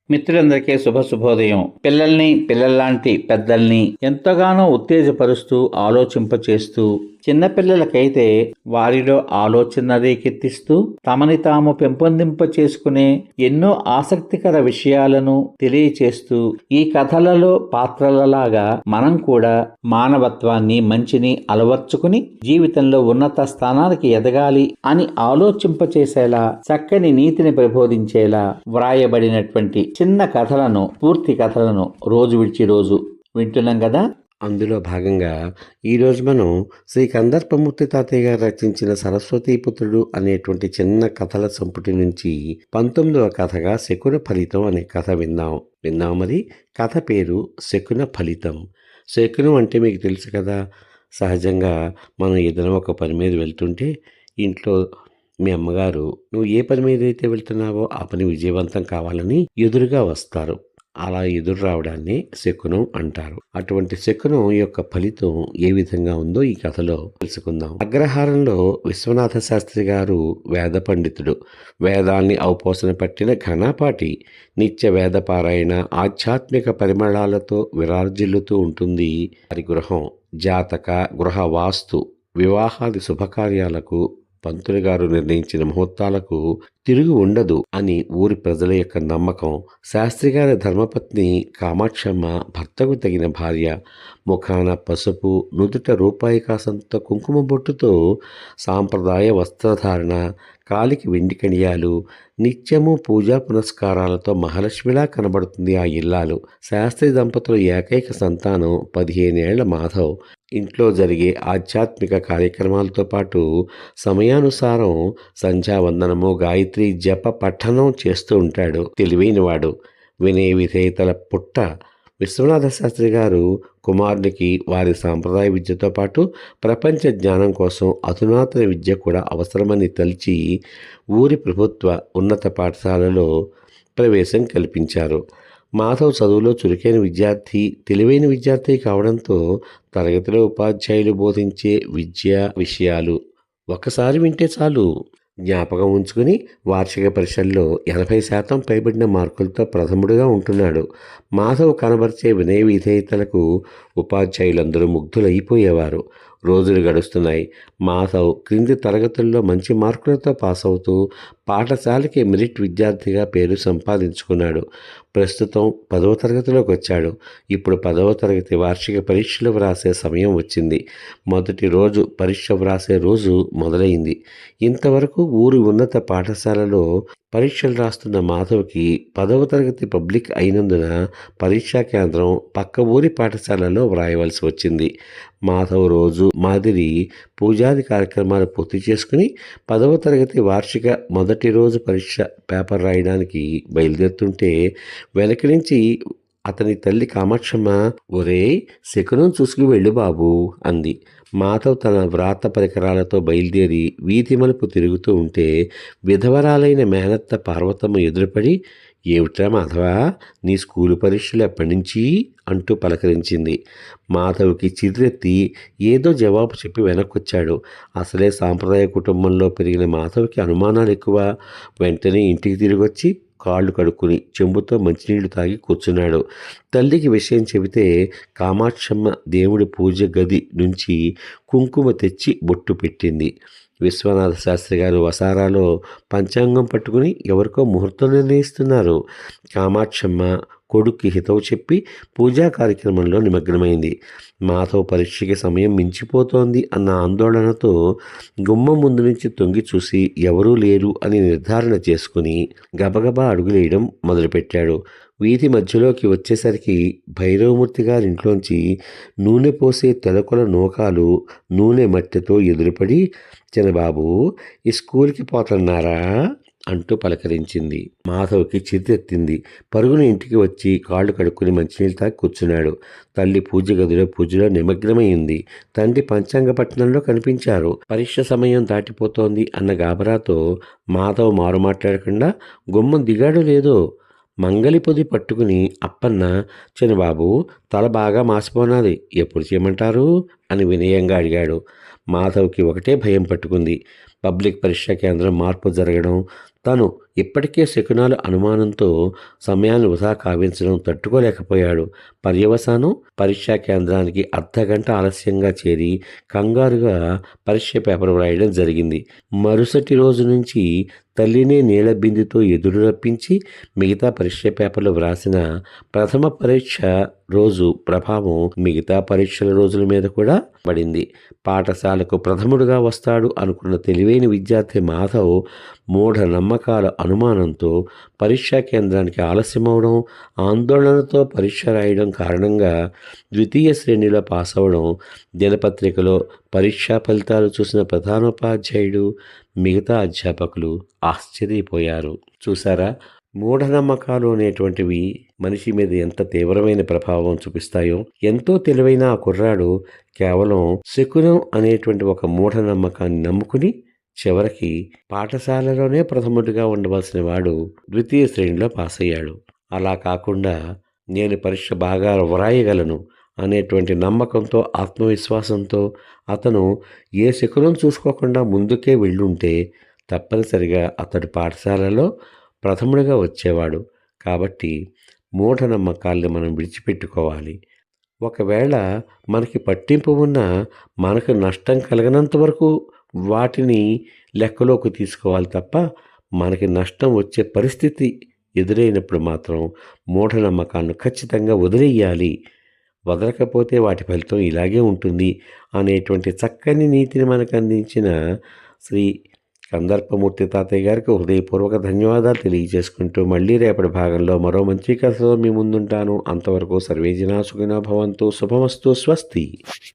మిత్రులందరికీ శుభోదయం. పిల్లల్లాంటి పెద్దల్ని ఎంతగానో ఉత్తేజపరుస్తూ ఆలోచింపచేస్తూ చిన్నపిల్లలకైతే వారిలో ఆలోచన రేకెత్తిస్తూ తమని తాము పెంపొందింప చేసుకునే ఎన్నో ఆసక్తికర విషయాలను తెలియచేస్తూ ఈ కథలలో పాత్రలలాగా మనం కూడా మానవత్వాన్ని మంచిని అలవర్చుకుని జీవితంలో ఉన్నత స్థానానికి ఎదగాలి అని ఆలోచింపచేసేలా చక్కని నీతిని ప్రబోధించేలా వ్రాయబడినటువంటి చిన్న కథలను పూర్తి కథలను రోజు విడిచి రోజు వింటున్నాం కదా. అందులో భాగంగా ఈరోజు మనం శ్రీ కందర్పమూర్తి తాతయ్య గారు రచించిన సరస్వతీపుత్రుడు అనేటువంటి చిన్న కథల సంపుటి నుంచి 19వ కథగా శకున ఫలితం అనే కథ విందాం. మరి కథ పేరు శకున ఫలితం. శకునం అంటే మీకు తెలుసు కదా, సహజంగా మనం ఏదైనా ఒక పని మీద వెళ్తుంటే ఇంట్లో మీ అమ్మగారు నువ్వు ఏ పని మీద అయితే వెళ్తున్నావో ఆ పని విజయవంతం కావాలని ఎదురుగా వస్తారు. అలా ఎదురు రావడాన్ని శకునం అంటారు. అటువంటి శకునం యొక్క ఫలితం ఏ విధంగా ఉందో ఈ కథలో తెలుసుకుందాం. అగ్రహారంలో విశ్వనాథ శాస్త్రి గారు వేద పండితుడు. వేదాన్ని ఔపోసన పట్టిన ఘనపాటి. నిత్య వేద పారాయణ ఆధ్యాత్మిక పరిమళాలతో విరార్జిల్లుతూ ఉంటుంది వారి గృహం. జాతక, గృహ వాస్తు, వివాహాది శుభకార్యాలకు పంతులు గారు నిర్ణయించిన ముహూర్తాలకు తిరుగు ఉండదు అని ఊరి ప్రజల యొక్క నమ్మకం. శాస్త్రి గారి ధర్మపత్ని కామాక్షమ్మ భర్తకు తగిన భార్య. ముఖాన పసుపు, నుదుట రూపాయి కాసంత కుంకుమ బొట్టుతో సాంప్రదాయ వస్త్రధారణ, కాలికి వెండి కణియాలు, నిత్యము పూజా పునస్కారాలతో మహాలక్ష్మిలా కనబడుతుంది ఆ ఇల్లాలు. శాస్త్రి దంపతుల ఏకైక సంతానం 15 ఏళ్ల మాధవ్. ఇంట్లో జరిగే ఆధ్యాత్మిక కార్యక్రమాలతో పాటు సమయానుసారం సంధ్యావందనము, గాయత్రి జప పఠనం చేస్తూ ఉంటాడు. తెలివైనవాడు, వినయ విధేయతల పుట్ట. విశ్వనాథ శాస్త్రి గారు కుమారునికి వారి సాంప్రదాయ విద్యతో పాటు ప్రపంచ జ్ఞానం కోసం అధునాతన విద్య కూడా అవసరమని తలిచి ఊరి ప్రభుత్వ ఉన్నత పాఠశాలలో ప్రవేశం కల్పించారు. మాధవ్ చదువులో చురుకైన విద్యార్థి, తెలివైన విద్యార్థి కావడంతో తరగతిలో ఉపాధ్యాయులు బోధించే విద్యా విషయాలు ఒకసారి వింటే చాలు జ్ఞాపకం ఉంచుకుని వార్షిక పరీక్షల్లో 80% పైబడిన మార్కులతో ప్రథముడుగా ఉంటున్నాడు. మాధవ్ కనబరిచే వినయ విధేయతలకు ఉపాధ్యాయులందరూ ముగ్ధులైపోయేవారు. రోజులు గడుస్తున్నాయి. మాధవ్ క్రింది తరగతుల్లో మంచి మార్కులతో పాస్ అవుతూ పాఠశాలకి మెరిట్ విద్యార్థిగా పేరు సంపాదించుకున్నాడు. ప్రస్తుతం 10వ తరగతిలోకి వచ్చాడు. ఇప్పుడు 10వ తరగతి వార్షిక పరీక్షలు వ్రాసే సమయం వచ్చింది. మొదటి రోజు పరీక్ష వ్రాసే రోజు మొదలైంది. ఇంతవరకు ఊరి ఉన్నత పాఠశాలలో పరీక్షలు రాస్తున్న మాధవ్కి 10వ తరగతి పబ్లిక్ అయినందున పరీక్షా కేంద్రం పక్క ఊరి పాఠశాలలో వ్రాయవలసి వచ్చింది. మాధవ్ రోజు మాదిరి పూజాది కార్యక్రమాలు పూర్తి చేసుకుని 10వ తరగతి వార్షిక మొదటి రోజు పరీక్ష పేపర్ రాయడానికి బయలుదేరుతుంటే వెనక నుంచి అతని తల్లి కామాక్షమ్మ, ఒరే శకునం చూసుకు వెళ్ళు బాబు అంది. మాధవ్ తన వ్రాత పరికరాలతో బయలుదేరి వీధి మలుపు తిరుగుతూ ఉంటే విధవరాలైన మేనత్త పార్వతమ్మ ఎదురుపడి, ఏమిట్రా మాధవా, నీ స్కూలు పరీక్షలు ఎప్పటి నుంచి అంటూ పలకరించింది. మాధవ్కి చిర్రెత్తి ఏదో జవాబు చెప్పి వెనక్కొచ్చాడు. అసలే సాంప్రదాయ కుటుంబంలో పెరిగిన మాధవ్కి అనుమానాలు ఎక్కువ. వెంటనే ఇంటికి తిరిగొచ్చి కాళ్ళు కడుక్కుని చెంబుతో మంచినీళ్లు తాగి కూర్చున్నాడు. తల్లికి విషయం చెబితే కామాక్షమ్మ దేవుడి పూజ గది నుంచి కుంకుమ తెచ్చి బొట్టు పెట్టింది. విశ్వనాథ శాస్త్రి గారు వసారాలో పంచాంగం పట్టుకుని ఎవరికో ముహూర్తం నిర్ణయిస్తున్నారు. కామాక్షమ్మ కొడుక్కి హితవు చెప్పి పూజా కార్యక్రమంలో నిమగ్నమైంది. మాధవ్ పరీక్షకి సమయం మించిపోతోంది అన్న ఆందోళనతో గుమ్మం ముందు నుంచి తొంగి చూసి ఎవరూ లేరు అని నిర్ధారణ చేసుకుని గబగబా అడుగులేయడం మొదలుపెట్టాడు. వీధి మధ్యలోకి వచ్చేసరికి భైరవమూర్తి గారింట్లోంచి నూనె పోసే తెలకొల నూకాలు నూనె మట్టెతో ఎదురుపడి, చిన్నబాబు ఈ స్కూల్కి పోతున్నారా అంటూ పలకరించింది. మాధవ్కి చిర్రెత్తింది. పరుగున ఇంటికి వచ్చి కాళ్ళు కడుక్కుని మంచినీళ్ళు తాగి కూర్చున్నాడు. తల్లి పూజలో నిమగ్నమైంది. తండ్రి పంచాంగ పట్టణంలో కనిపించారు. పరీక్ష సమయం దాటిపోతోంది అన్న గాబరాతో మాధవ్ మారు మాట్లాడకుండా గుమ్మం దిగాడో లేదో మంగలి పొది పట్టుకుని అప్పన్న, చిన్నబాబు తల బాగా మాసిపోనాది, ఎప్పుడు చేయమంటారు అని వినయంగా అడిగాడు. మాధవ్కి ఒకటే భయం పట్టుకుంది. పబ్లిక్ పరీక్షా కేంద్రం మార్పు జరగడం, తను ఇప్పటికే శకునాలు అనుమానంతో సమయాన్ని వృధా కావించడం తట్టుకోలేకపోయాడు. పర్యవసానం పరీక్షా కేంద్రానికి అర్ధగంట ఆలస్యంగా చేరి కంగారుగా పరీక్ష పేపర్ వ్రాయడం జరిగింది. మరుసటి రోజు నుంచి తల్లినే నీళ్ల బిందెతో ఎదురు రప్పించి మిగతా పరీక్ష పేపర్లు వ్రాసిన ప్రథమ పరీక్ష రోజు ప్రభావం మిగతా పరీక్షల రోజుల మీద కూడా పడింది. పాఠశాలకు ప్రథముడుగా వస్తాడు అనుకున్న తెలివైన విద్యార్థి మాధవ్ మూఢ నమ్మకాల అనుమానంతో పరీక్షా కేంద్రానికి ఆలస్యమవడం, ఆందోళనతో పరీక్ష రాయడం కారణంగా ద్వితీయ శ్రేణిలో పాస్ అవడం, దినపత్రికలో పరీక్షా ఫలితాలు చూసిన ప్రధానోపాధ్యాయుడు, మిగతా అధ్యాపకులు ఆశ్చర్యపోయారు. చూసారా, మూఢనమ్మకాలు అనేటువంటివి మనిషి మీద ఎంత తీవ్రమైన ప్రభావం చూపిస్తాయో. ఎంతో తెలివైన ఆ కుర్రాడు కేవలం శకునం అనేటువంటి ఒక మూఢనమ్మకాన్ని నమ్ముకుని చివరికి పాఠశాలలోనే ప్రథముడిగా ఉండవలసిన వాడు ద్వితీయ శ్రేణిలో పాస్ అయ్యాడు. అలా కాకుండా నేను పరీక్ష బాగా వ్రాయగలను అనేటువంటి నమ్మకంతో, ఆత్మవిశ్వాసంతో అతను ఏ శకునం చూసుకోకుండా ముందుకే వెళ్ళుంటే తప్పనిసరిగా అతడు పాఠశాలలో ప్రథముడిగా వచ్చేవాడు. కాబట్టి మూఢనమ్మకాల్ని మనం విడిచిపెట్టుకోవాలి. ఒకవేళ మనకి పట్టింపు ఉన్నా మనకు నష్టం కలగనంత వరకు వాటిని లెక్కలోకి తీసుకోవాలి తప్ప, మనకి నష్టం వచ్చే పరిస్థితి ఎదురైనప్పుడు మాత్రం మూఢనమ్మకాలను ఖచ్చితంగా వదిలేయాలి. వదలకపోతే వాటి ఫలితం ఇలాగే ఉంటుంది అనేటువంటి చక్కని నీతిని మనకు అందించిన శ్రీ కందర్పమూర్తి తాతయ్య గారికి హృదయపూర్వక ధన్యవాదాలు తెలియజేసుకుంటూ మళ్ళీ రేపటి భాగంలో మరో మంచి కథతో మీ ముందుంటాను. అంతవరకు సర్వే జనా సుఖినో భవంతు. శుభమస్తు. స్వస్తి.